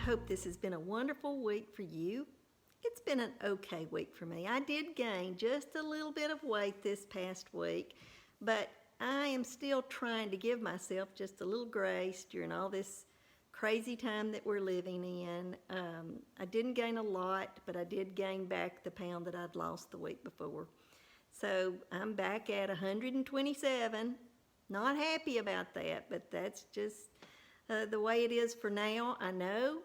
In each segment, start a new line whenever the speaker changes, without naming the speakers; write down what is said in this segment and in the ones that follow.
hope this has been a wonderful week for you. It's been an okay week for me. I did gain just a little bit of weight this past week, but I am still trying to give myself just a little grace during all this crazy time that we're living in. I didn't gain a lot, but I did gain back the pound that I'd lost the week before. So I'm back at 127. Not happy about that, but that's just the way it is for now. I know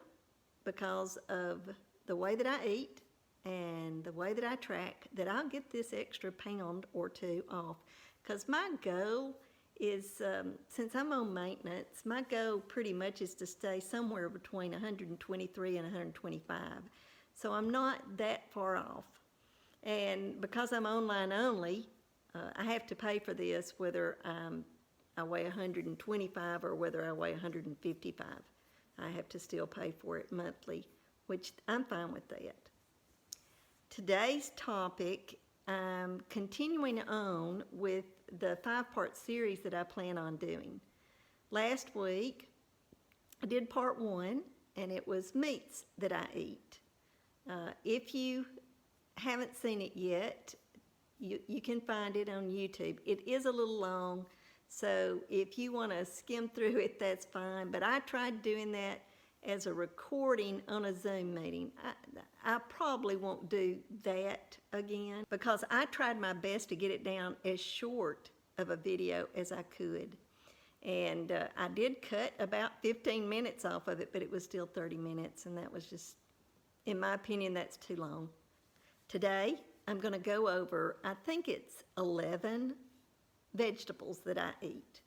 because of the way that I eat and the way that I track that I'll get this extra pound or two off. Because my goal is, since I'm on maintenance, my goal pretty much is to stay somewhere between 123 and 125. So I'm not that far off. And because I'm online only, I have to pay for this whether I weigh 125 or whether I weigh 155. I have to still pay for it monthly, which I'm fine with that. Today's topic, I'm continuing on with the 5-part series that I plan on doing. Last week, I did part 1, and it was meats that I eat. If you haven't seen it yet, you can find it on YouTube. It is a little long, so if you want to skim through it, that's fine. But I tried doing that as a recording on a Zoom meeting. I probably won't do that again because I tried my best to get it down as short of a video as I could. And I did cut about 15 minutes off of it, but it was still 30 minutes, and that was just, in my opinion, that's too long. Today, I'm going to go over, I think it's 11 vegetables that I eat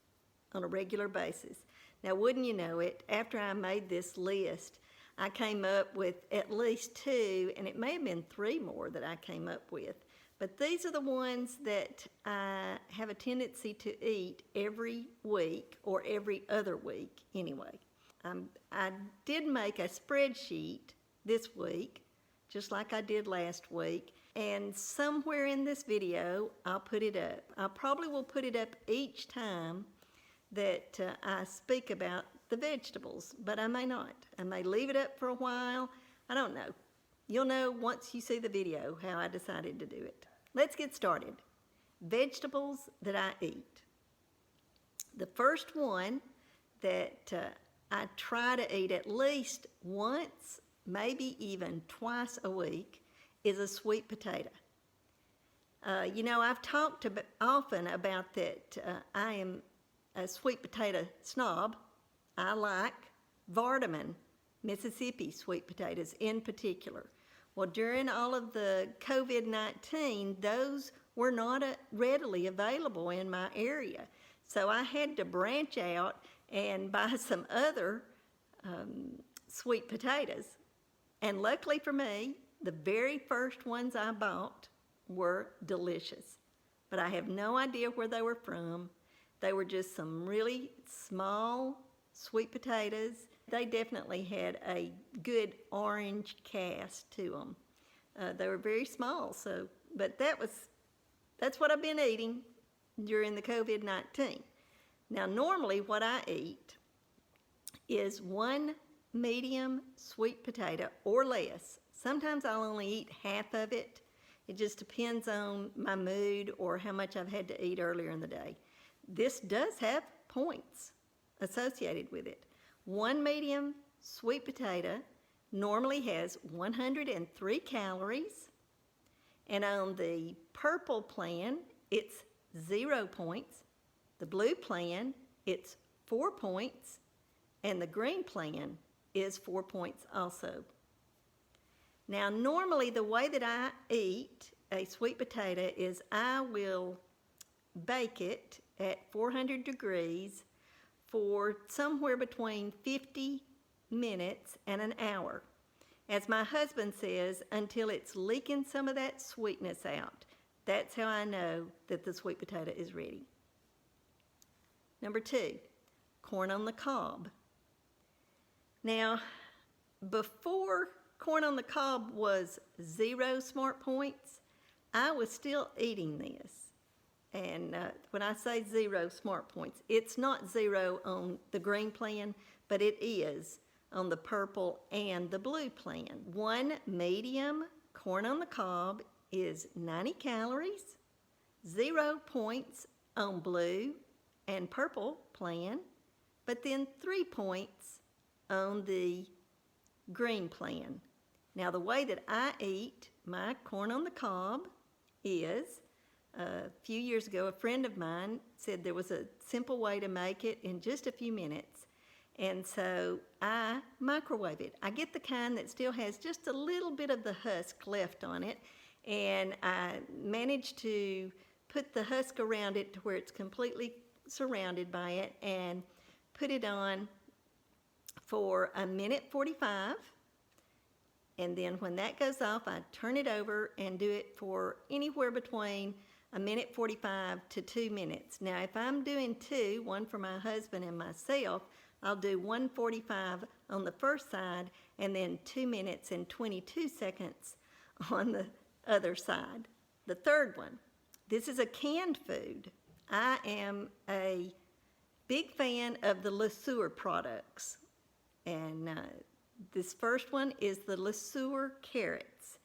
on a regular basis. Now, wouldn't you know it, after I made this list, I came up with at least 2, and it may have been 3 more that I came up with. But these are the ones that I have a tendency to eat every week or every other week anyway. I did make a spreadsheet this week, just like I did last week. And somewhere in this video, I'll put it up. I probably will put it up each time that I speak about the vegetables, but I may not. I may leave it up for a while. I don't know. You'll know once you see the video how I decided to do it. Let's get started. Vegetables that I eat. The first one that I try to eat at least once, maybe even twice a week, is a sweet potato. You know, I've talked often about that I am a sweet potato snob. I like Vardaman, Mississippi sweet potatoes in particular. Well, during all of the COVID-19, those were not readily available in my area. So I had to branch out and buy some other sweet potatoes. And luckily for me, the very first ones I bought were delicious, but I have no idea where they were from. They were just some really small sweet potatoes. They definitely had a good orange cast to them. They were very small, but that's what I've been eating during the COVID-19. Now, normally what I eat is 1 medium sweet potato or less. Sometimes I'll only eat half of it. It just depends on my mood or how much I've had to eat earlier in the day. This does have points associated with it. 1 medium sweet potato normally has 103 calories, and on the purple plan, it's 0 points. The blue plan, it's 4 points, and the green plan is 4 points also. Now, normally the way that I eat a sweet potato is I will bake it at 400 degrees for somewhere between 50 minutes and an hour. As my husband says, until it's leaking some of that sweetness out. That's how I know that the sweet potato is ready. Number 2, corn on the cob. Now, before corn on the cob was 0 smart points, I was still eating this. And when I say 0 smart points, it's not 0 on the green plan, but it is on the purple and the blue plan. One medium corn on the cob is 90 calories, 0 points on blue and purple plan, but then 3 points on the green plan. Now the way that I eat my corn on the cob is, a few years ago, a friend of mine said there was a simple way to make it in just a few minutes. And so I microwave it. I get the kind that still has just a little bit of the husk left on it. And I manage to put the husk around it to where it's completely surrounded by it and put it on for 1:45. And then when that goes off, I turn it over and do it for anywhere between 1:45 to 2 minutes. Now, if I'm doing two, one for my husband and myself, I'll do 1:45 on the first side and then 2 minutes and 22 seconds on the other side. The third one, this is a canned food. I am a big fan of the Le Sueur products. And this first one is the Le Sueur carrots.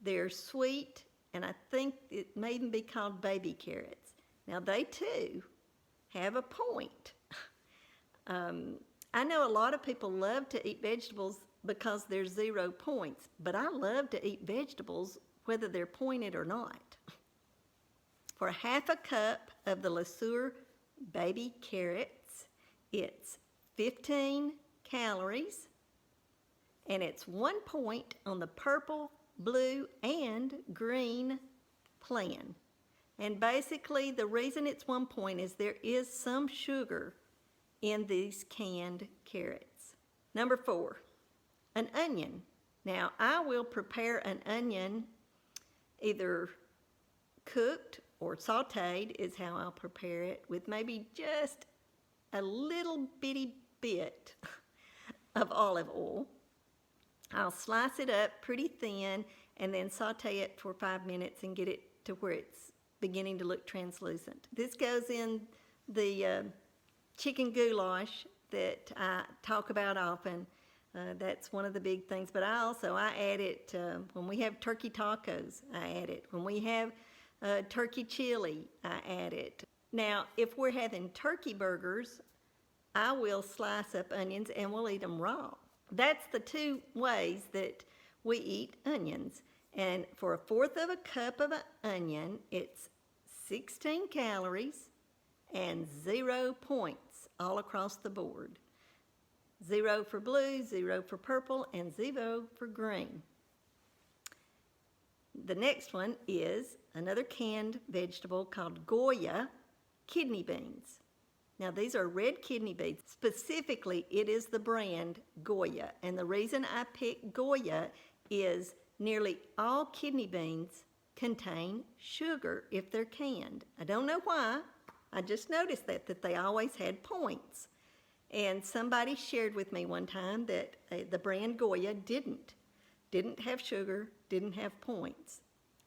They're sweet, and I think it may even be called baby carrots. Now, they too have a point. I know a lot of people love to eat vegetables because they're 0 points, but I love to eat vegetables whether they're pointed or not. For half a cup of the Le Sueur baby carrots, it's 15 calories, and it's 1 point on the purple, blue, and green plan. And basically, the reason it's 1 point is there is some sugar in these canned carrots. Number 4, an onion. Now, I will prepare an onion either cooked or sauteed is how I'll prepare it, with maybe just a little bitty bit of olive oil. I'll slice it up pretty thin and then saute it for 5 minutes and get it to where it's beginning to look translucent. This goes in the chicken goulash that I talk about often. That's one of the big things. But I add it when we have turkey tacos, I add it. When we have turkey chili, I add it. Now, if we're having turkey burgers, I will slice up onions and we'll eat them raw. That's the two ways that we eat onions. And for 1/4 of a cup of an onion, it's 16 calories and 0 points all across the board. 0 for blue, 0 for purple, and 0 for green. The next one is another canned vegetable called Goya kidney beans. Now, these are red kidney beans. Specifically, it is the brand Goya. And the reason I picked Goya is nearly all kidney beans contain sugar if they're canned. I don't know why. I just noticed that they always had points. And somebody shared with me one time that the brand Goya didn't have sugar, didn't have points.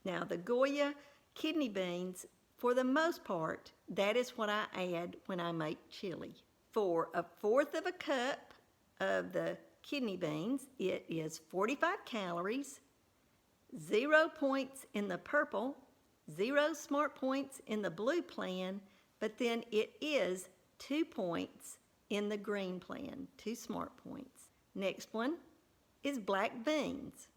Now, the Goya kidney beans, for the most part, that is what I add when I make chili. For 1/4 of a cup of the kidney beans, it is 45 calories, 0 points in the purple, 0 smart points in the blue plan, but then it is 2 points in the green plan, 2 smart points. Next one is black beans.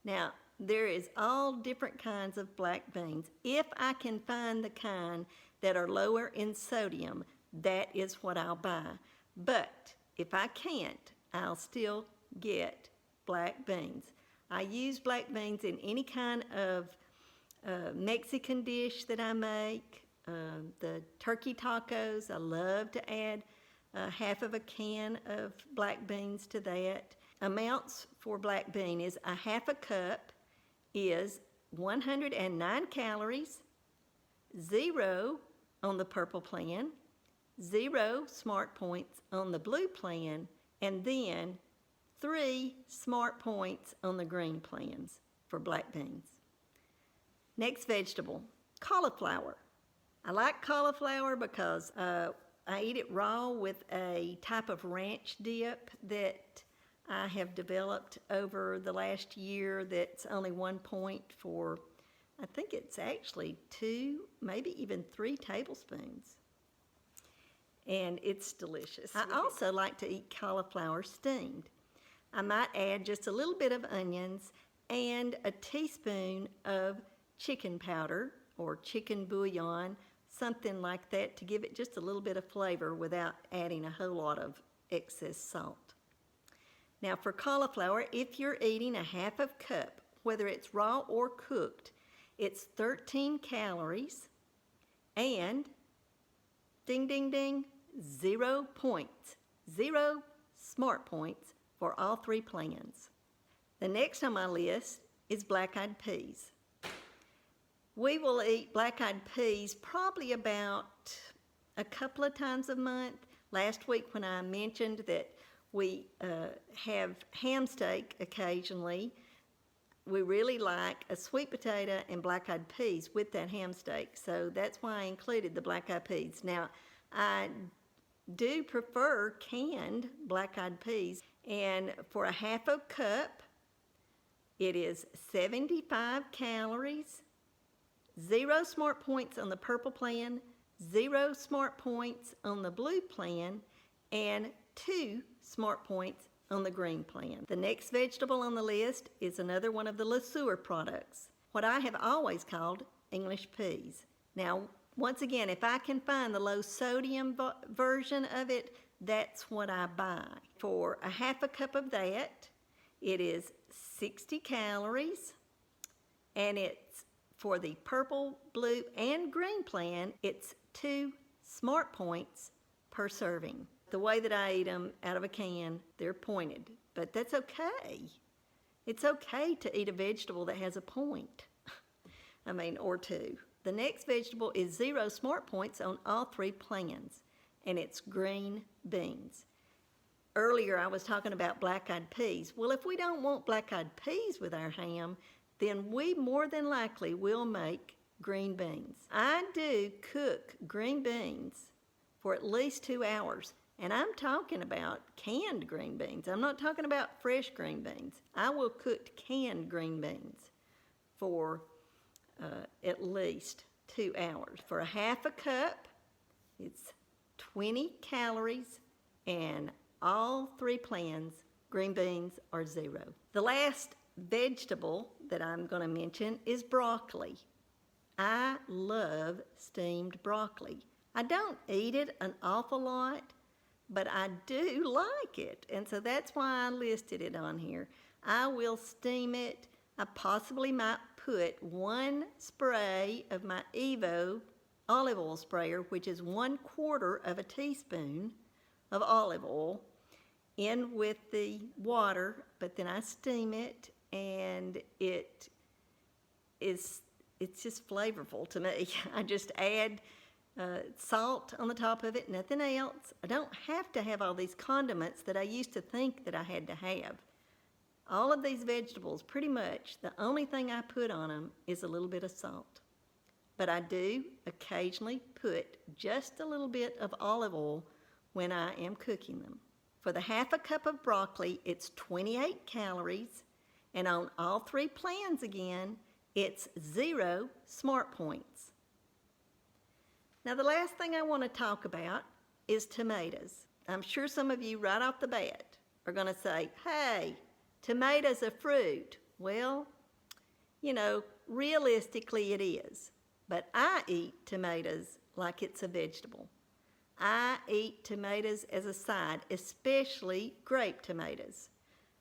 Now, there is all different kinds of black beans. If I can find the kind that are lower in sodium, that is what I'll buy. But if I can't, I'll still get black beans. I use black beans in any kind of Mexican dish that I make. The turkey tacos, I love to add half of a can of black beans to that. Amounts for black bean is 1/2 cup is 109 calories, 0 on the purple plan, 0 smart points on the blue plan, and then 3 smart points on the green plans for black beans. Next vegetable, cauliflower. I like cauliflower because I eat it raw with a type of ranch dip that I have developed over the last year that's only 1 point for, I think it's actually 2, maybe even 3 tablespoons. And it's delicious. I also like to eat cauliflower steamed. I might add just a little bit of onions and a teaspoon of chicken powder or chicken bouillon, something like that, to give it just a little bit of flavor without adding a whole lot of excess salt. Now for cauliflower, if you're eating a half a cup, whether it's raw or cooked, it's 13 calories and ding, ding, ding, 0 points, 0 smart points for all 3 plans. The next on my list is black-eyed peas. We will eat black-eyed peas probably about a couple of times a month. Last week when I mentioned that we have ham steak occasionally, we really like a sweet potato and black-eyed peas with that ham steak. So that's why I included the black-eyed peas. Now, I do prefer canned black-eyed peas. And for a half a cup, it is 75 calories, 0 smart points on the purple plan, 0 smart points on the blue plan, and 2 smart points on the green plan. The next vegetable on the list is another one of the Le Sueur products, what I have always called English peas. Now, once again, if I can find the low sodium version of it, that's what I buy. For a half a cup of that, it is 60 calories, and it's for the purple, blue, and green plan, it's 2 smart points per serving. The way that I eat them out of a can, they're pointed, but that's okay. It's okay to eat a vegetable that has a point, or 2. The next vegetable is 0 smart points on all 3 plans, and it's green beans. Earlier I was talking about black-eyed peas. Well, if we don't want black-eyed peas with our ham, then we more than likely will make green beans. I do cook green beans for at least 2 hours, and I'm talking about canned green beans. I'm not talking about fresh green beans. I will cook canned green beans for at least 2 hours. For a half a cup, it's 20 calories, and all 3 plans, green beans are 0. The last vegetable that I'm going to mention is broccoli. I love steamed broccoli. I don't eat it an awful lot, but I do like it, and so that's why I listed it on here. I will steam it. I possibly might put 1 spray of my Evo olive oil sprayer, which is 1/4 of a teaspoon of olive oil, in with the water, but then I steam it, and it's just flavorful to me. I just add salt on the top of it, nothing else. I don't have to have all these condiments that I used to think that I had to have. All of these vegetables, pretty much, the only thing I put on them is a little bit of salt. But I do occasionally put just a little bit of olive oil when I am cooking them. For the half a cup of broccoli, it's 28 calories, and on all 3 plans again, it's 0 smart points. Now the last thing I want to talk about is tomatoes. I'm sure some of you right off the bat are going to say, hey, tomatoes are fruit. Well, realistically it is, but I eat tomatoes like it's a vegetable. I eat tomatoes as a side, especially grape tomatoes.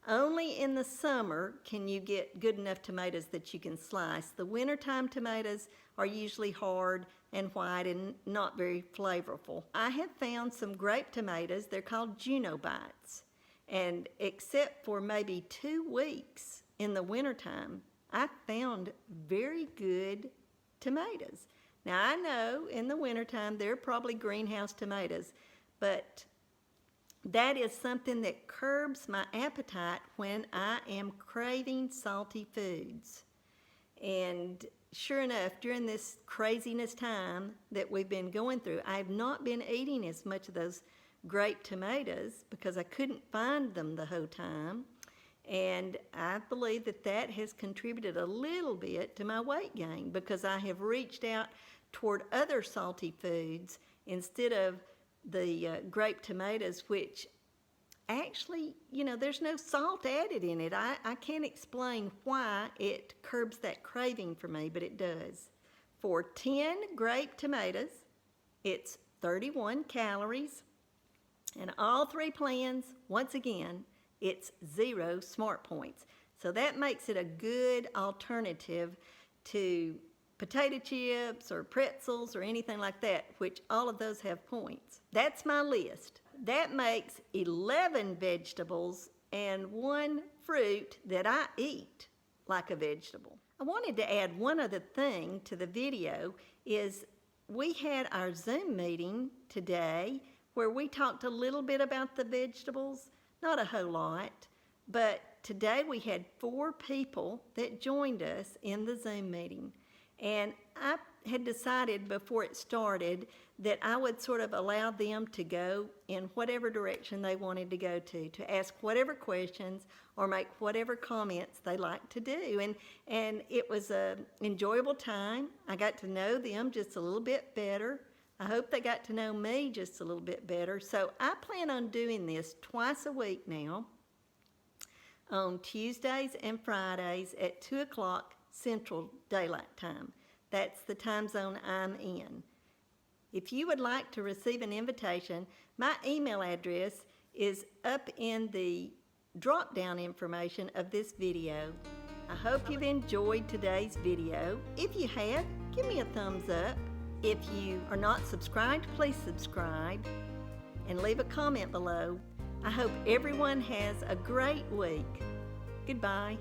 Only in the summer can you get good enough tomatoes that you can slice. The wintertime tomatoes are usually hard and white and not very flavorful. I have found some grape tomatoes, they're called Juno Bites, and except for maybe 2 weeks in the wintertime, I found very good tomatoes. Now I know in the wintertime they're probably greenhouse tomatoes, but that is something that curbs my appetite when I am craving salty foods. And sure enough, during this craziness time that we've been going through, I've not been eating as much of those grape tomatoes because I couldn't find them the whole time. And I believe that that has contributed a little bit to my weight gain because I have reached out toward other salty foods instead of the grape tomatoes, which actually, there's no salt added in it. I can't explain why it curbs that craving for me, but it does. For 10 grape tomatoes, it's 31 calories. And all 3 plans, once again, it's 0 smart points. So that makes it a good alternative to potato chips or pretzels or anything like that, which all of those have points. That's my list. That makes 11 vegetables and 1 fruit that I eat like a vegetable. I wanted to add one other thing to the video is we had our Zoom meeting today where we talked a little bit about the vegetables, not a whole lot, but today we had 4 people that joined us in the Zoom meeting. And I had decided before it started that I would sort of allow them to go in whatever direction they wanted to go to ask whatever questions or make whatever comments they like to do. And it was an enjoyable time. I got to know them just a little bit better. I hope they got to know me just a little bit better. So I plan on doing this twice a week now on Tuesdays and Fridays at 2 o'clock Central Daylight Time. That's the time zone I'm in. If you would like to receive an invitation, my email address is up in the drop-down information of this video. I hope you've enjoyed today's video. If you have, give me a thumbs up. If you are not subscribed, please subscribe and leave a comment below. I hope everyone has a great week. Goodbye.